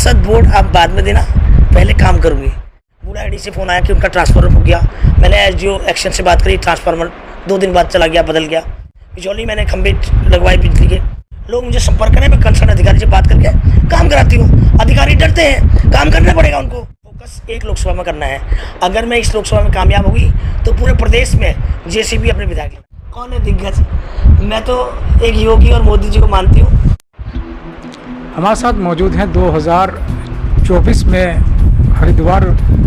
सांसद वोट आप बाद में देना, पहले काम करूँगी। बूढ़ा आईडी से फ़ोन आया कि उनका ट्रांसफार्मर हो गया। मैंने एसडीओ एक्शन से बात करी, ट्रांसफार्मर 2 दिन बाद चला गया, बदल गया। बिजौली मैंने खंभे लगवाए बिजली के। लोग मुझे संपर्क करें, मैं कंसर्न अधिकारी से बात करके काम कराती हूँ। अधिकारी डरते हैं, काम करना पड़ेगा उनको। फोकस एक लोकसभा में करना है। अगर मैं इस लोकसभा में कामयाब होगी तो पूरे प्रदेश में जेसीबी अपने विधायक। कौन है दिग्गज? मैं तो एक योगी और मोदी जी को मानती हूँ। हमारे साथ मौजूद हैं 2024 में हरिद्वार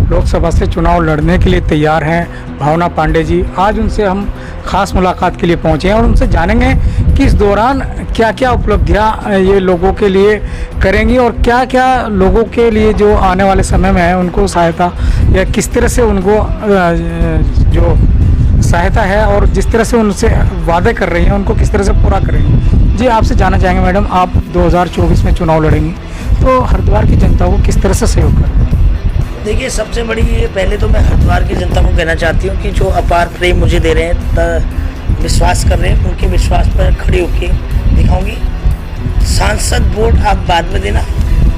लोकसभा से चुनाव लड़ने के लिए तैयार हैं भावना पांडे जी। आज उनसे हम खास मुलाकात के लिए पहुंचे हैं और उनसे जानेंगे कि इस दौरान क्या क्या उपलब्धियां ये लोगों के लिए करेंगी और क्या क्या लोगों के लिए जो आने वाले समय में है उनको सहायता या किस तरह से उनको जो सहायता है और जिस तरह से उनसे वादे कर रही हैं उनको किस तरह से पूरा करेंगी। जी आपसे जानना चाहेंगे मैडम, आप 2024 में चुनाव लड़ेंगी तो हरिद्वार की जनता को किस तरह से सहयोग करेंगे? देखिए, सबसे बड़ी पहले तो मैं हरिद्वार की जनता को कहना चाहती हूँ कि जो अपार प्रेम मुझे दे रहे हैं, विश्वास कर रहे हैं, उनके विश्वास पर खड़ी होकर दिखाऊंगी। सांसद वोट आप बाद में देना,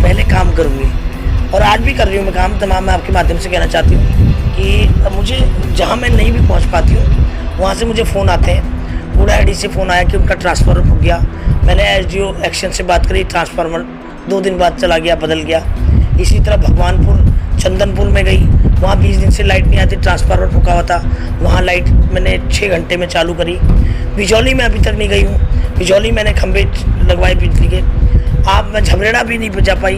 पहले काम करूँगी और आज भी कर रही हूँ मैं काम। तमाम मैं आपके माध्यम से कहना चाहती हूँ कि मुझे जहाँ मैं नहीं भी पहुँच पाती हूँ वहाँ से मुझे फ़ोन आते हैं। बूढ़ा आईडी से फ़ोन आया कि उनका ट्रांसफार्मर हो गया। मैंने एसडीओ एक्शन से बात करी, ट्रांसफार्मर 2 दिन बाद चला गया, बदल गया। इसी तरह भगवानपुर चंदनपुर में गई, वहाँ 20 दिन से लाइट नहीं आती, ट्रांसफार्मर फूका हुआ था, वहाँ लाइट मैंने 6 घंटे में चालू करी। बिजौली में अभी तक नहीं गई हूँ। बिजौली मैंने खंभे लगवाए बिजली के। आप मैं झमरेड़ा भी नहीं जा पाई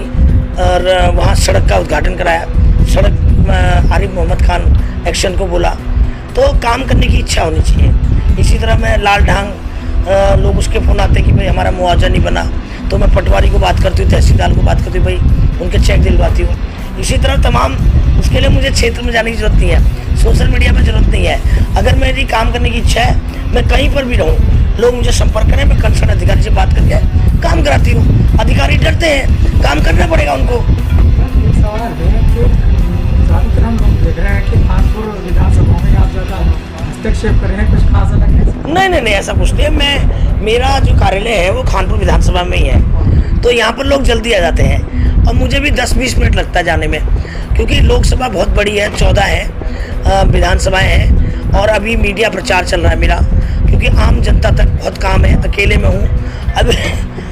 और वहाँ सड़क का उद्घाटन कराया। सड़क आरिफ मोहम्मद खान एक्शन को बोला। तो काम करने की इच्छा होनी चाहिए। इसी तरह मैं लाल ढांग लोग उसके फ़ोन आते कि भाई हमारा मुआवजा नहीं बना, तो मैं पटवारी को बात करती हूँ, तहसीलदार को बात करती हूँ, भाई उनके चेक दिलवाती हूँ। इसी तरह तमाम उसके लिए मुझे क्षेत्र में जाने की ज़रूरत नहीं है, सोशल मीडिया में ज़रूरत नहीं है। अगर मेरी काम करने की इच्छा है, मैं कहीं पर भी रहूँ, लोग मुझे संपर्क करें, मैं कंसर्न अधिकारी से बात करके काम कराती हूँ। अधिकारी डरते हैं, काम करना पड़ेगा उनको। एक सवाल है कि ज़्यादातर हम लोग देख रहे हैं कि कानपुर विधानसभा में आप ज़्यादा हस्तक्षेप कर रहे हैं, कुछ खास अलग है? नहीं, ऐसा कुछ नहीं। मेरा जो कार्यालय है वो खानपुर विधानसभा में ही है, तो यहाँ पर लोग जल्दी आ जाते हैं और मुझे भी 10-20 मिनट लगता है जाने में, क्योंकि लोकसभा बहुत बड़ी है, 14 है, विधानसभाएं हैं और अभी मीडिया प्रचार चल रहा है मेरा, क्योंकि आम जनता तक बहुत काम है। अकेले में हूँ, अब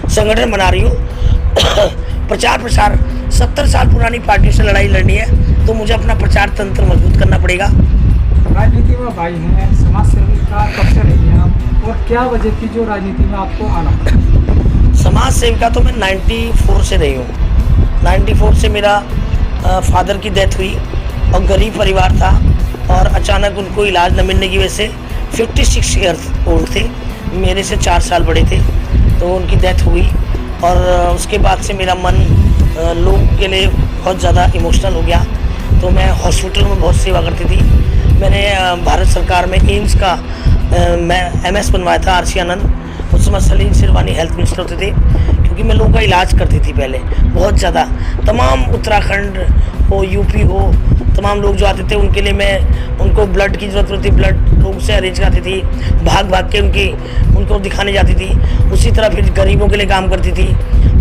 संगठन बना रही हूँ। प्रचार प्रसार 70 साल पुरानी पार्टियों से लड़ाई लड़नी है, तो मुझे अपना प्रचार तंत्र मजबूत करना पड़ेगा। राजनीति में भाई हैं, समाज सेवी का कब से रही हैं आप और क्या वजह थी जो राजनीति में आपको आना पड़ा? समाज सेविका तो मैं 94 से रही हूँ। 94 से मेरा फादर की डेथ हुई और गरीब परिवार था और अचानक उनको इलाज न मिलने की वजह से 56 ईयर्स ओल्ड थे, मेरे से 4 साल बड़े थे, तो उनकी डेथ हुई। और उसके बाद से मेरा मन लोगों के लिए बहुत ज़्यादा इमोशनल हो गया, तो मैं हॉस्पिटल में बहुत सेवा करती थी। मैंने भारत सरकार में एम्स का मैं MS बनवाया था, RC आनंद। उस समय सलीम सिरवानी हेल्थ मिनिस्टर होते थे, क्योंकि मैं लोगों का इलाज करती थी पहले बहुत ज़्यादा। तमाम उत्तराखंड हो, यूपी हो, तमाम लोग जो आते थे उनके लिए मैं उनको ब्लड की ज़रूरत होती, ब्लड लोगों से अरेंज कराती थी, भाग भाग के उनको दिखाने जाती थी। उसी तरह फिर गरीबों के लिए काम करती थी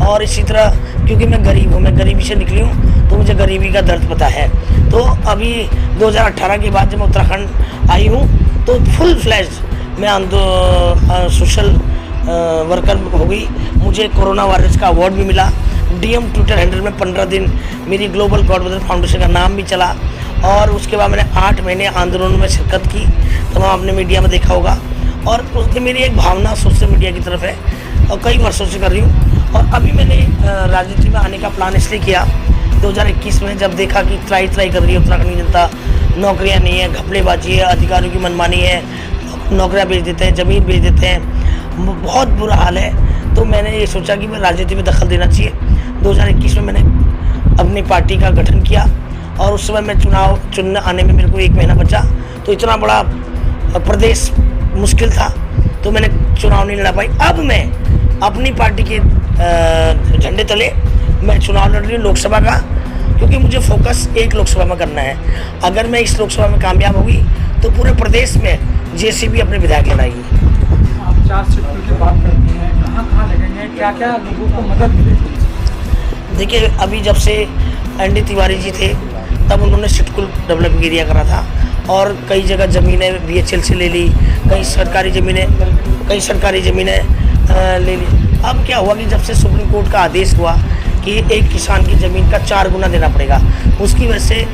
और इसी तरह, क्योंकि मैं गरीब हूँ, मैं गरीबी से निकली हूँ, तो मुझे गरीबी का दर्द पता है। तो अभी 2018 के बाद जब मैं उत्तराखंड आई हूँ तो फुल फ्लैश मैं सोशल वर्कर हो गई। मुझे कोरोना वायरस का अवार्ड भी मिला। DM ट्विटर हैंडल में 15 दिन मेरी ग्लोबल गॉडमदर फाउंडेशन का नाम भी चला और उसके बाद मैंने 8 महीने आंदोलन में शिरकत की, तमाम आपने मीडिया में देखा होगा। और उसकी मेरी एक भावना सोशल मीडिया की तरफ है और कई वर्षों से कर रही हूँ। और अभी मैंने राजनीति में आने का प्लान इसलिए किया 2021 में, जब देखा कि त्राई कर रही है उत्तराखंड की जनता, नौकरियाँ नहीं है, घपलेबाजी है, अधिकारियों की मनमानी है, नौकरियाँ बेच देते हैं, ज़मीन बेच देते हैं, बहुत बुरा हाल है। तो मैंने ये सोचा कि मैं राजनीति में दखल देना चाहिए। 2021 में मैंने अपनी पार्टी का गठन किया और उस समय मैं चुनाव चुनने आने में मेरे को 1 महीना बचा, तो इतना बड़ा प्रदेश मुश्किल था, तो मैंने चुनाव नहीं लड़ा पाई। अब मैं अपनी पार्टी के झंडे तले मैं चुनाव लड़ रही हूँ लोकसभा का, क्योंकि मुझे फोकस एक लोकसभा में करना है। अगर मैं इस लोकसभा में कामयाब होगी तो पूरे प्रदेश में जेसीबी अपने विधायक लगाएगी। आप 4 सीटों की बात करती हैं, कहाँ लगेंगे, क्या क्या लोगों को मदद मिलेगी? देखिए अभी जब से एन डी तिवारी जी थे तब उन्होंने सिटकुल डेवलप एरिया करा था और कई जगह ज़मीनें BHL से ले ली, कई सरकारी ज़मीनें ले ली। अब क्या हुआ कि जब से सुप्रीम कोर्ट का आदेश हुआ कि एक किसान की ज़मीन का 4 गुना देना पड़ेगा, उसकी वजह से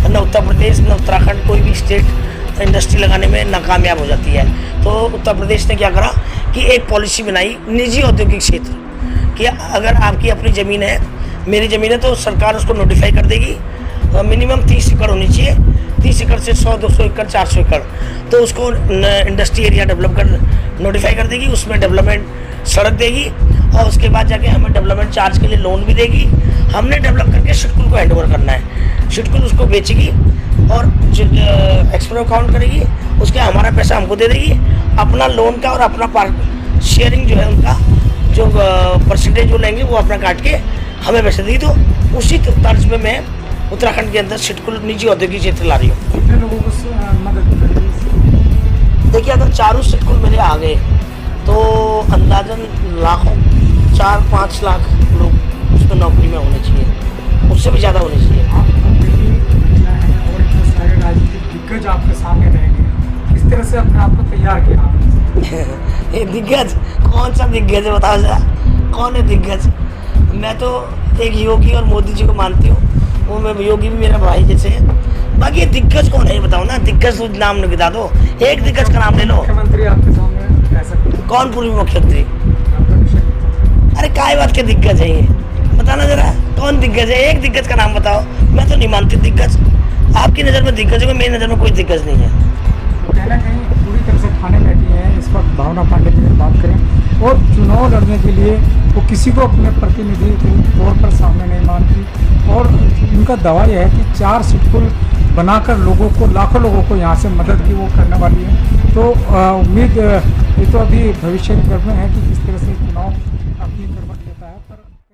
न उत्तर प्रदेश न उत्तराखंड कोई भी स्टेट इंडस्ट्री लगाने में नाकामयाब हो जाती है। तो उत्तर प्रदेश ने क्या करा कि एक पॉलिसी बनाई निजी औद्योगिक क्षेत्र कि अगर आपकी अपनी ज़मीन है, मेरी ज़मीन है, तो सरकार उसको नोटिफाई कर देगी। मिनिमम 30 एकड़ होनी चाहिए, 30 एकड़ से 100-200 एकड़ 400 एकड़, तो उसको इंडस्ट्री एरिया डेवलप कर नोटिफाई कर देगी, उसमें डेवलपमेंट सड़क देगी और उसके बाद जाके हमें डेवलपमेंट चार्ज के लिए लोन भी देगी। हमने डेवलप करके सिटकुल को हैंडओवर करना है, सिटकुल उसको बेचेगी और एक्सप्रो अकाउंट करेगी, उसके हमारा पैसा हमको दे देगी, अपना लोन का और अपना शेयरिंग जो है उनका जो परसेंटेज जो लेंगे वो अपना काट के हमें पैसे देगी। तो उसी तर्ज पे मैं उत्तराखंड के अंदर सिटकुल निजी औद्योगिक क्षेत्र ला रही हूँ। कितने लोगों को मदद करेगी? देखिए अगर चारों सिटकुल मेरे आ गए तो अंदाजन लाखों 4-5 लाख लोग उसमें नौकरी में होने चाहिए, उससे भी ज़्यादा होने चाहिए। आप अकेली महिला हैं और इतने सारे राजनीतिक दिग्गज आपके सामने रहेंगे, किस तरह से अपने आप को तैयार किया? ये दिग्गज कौन सा दिग्गज है बताओ जरा, कौन है दिग्गज? मैं तो एक योगी और मोदी जी को मानती हूँ, वो मैं योगी भी मेरा भाई जैसे है। बाकी ये दिग्गज कौन है बताओ ना, दिग्गज तो नाम नहीं बता दो, एक दिग्गज का नाम ले लो। मुख्यमंत्री आपके सामने ऐसा कौन पूर्व मुख्यमंत्री? अरे काय बात के दिग्गज है ये, बताना जरा कौन दिग्गज है, एक दिग्गज का नाम बताओ। मैं तो नहीं मानती दिग्गज, आपकी नज़र में दिग्गज है, मेरी नज़र में कोई दिग्गज नहीं है। कहीं ना कहीं पूरी तरह से खाने बैठी है इस वक्त भावना पांडे की बात करें, और चुनाव लड़ने के लिए वो किसी को अपने प्रतिनिधि के तौर पर सामने नहीं मानती, और इनका दावा यह है कि 4 सिटकुल बनाकर लोगों को, लाखों लोगों को यहाँ से मदद की वो करने वाली है। तो उम्मीद ये तो अभी भविष्य में है कि किस तरह से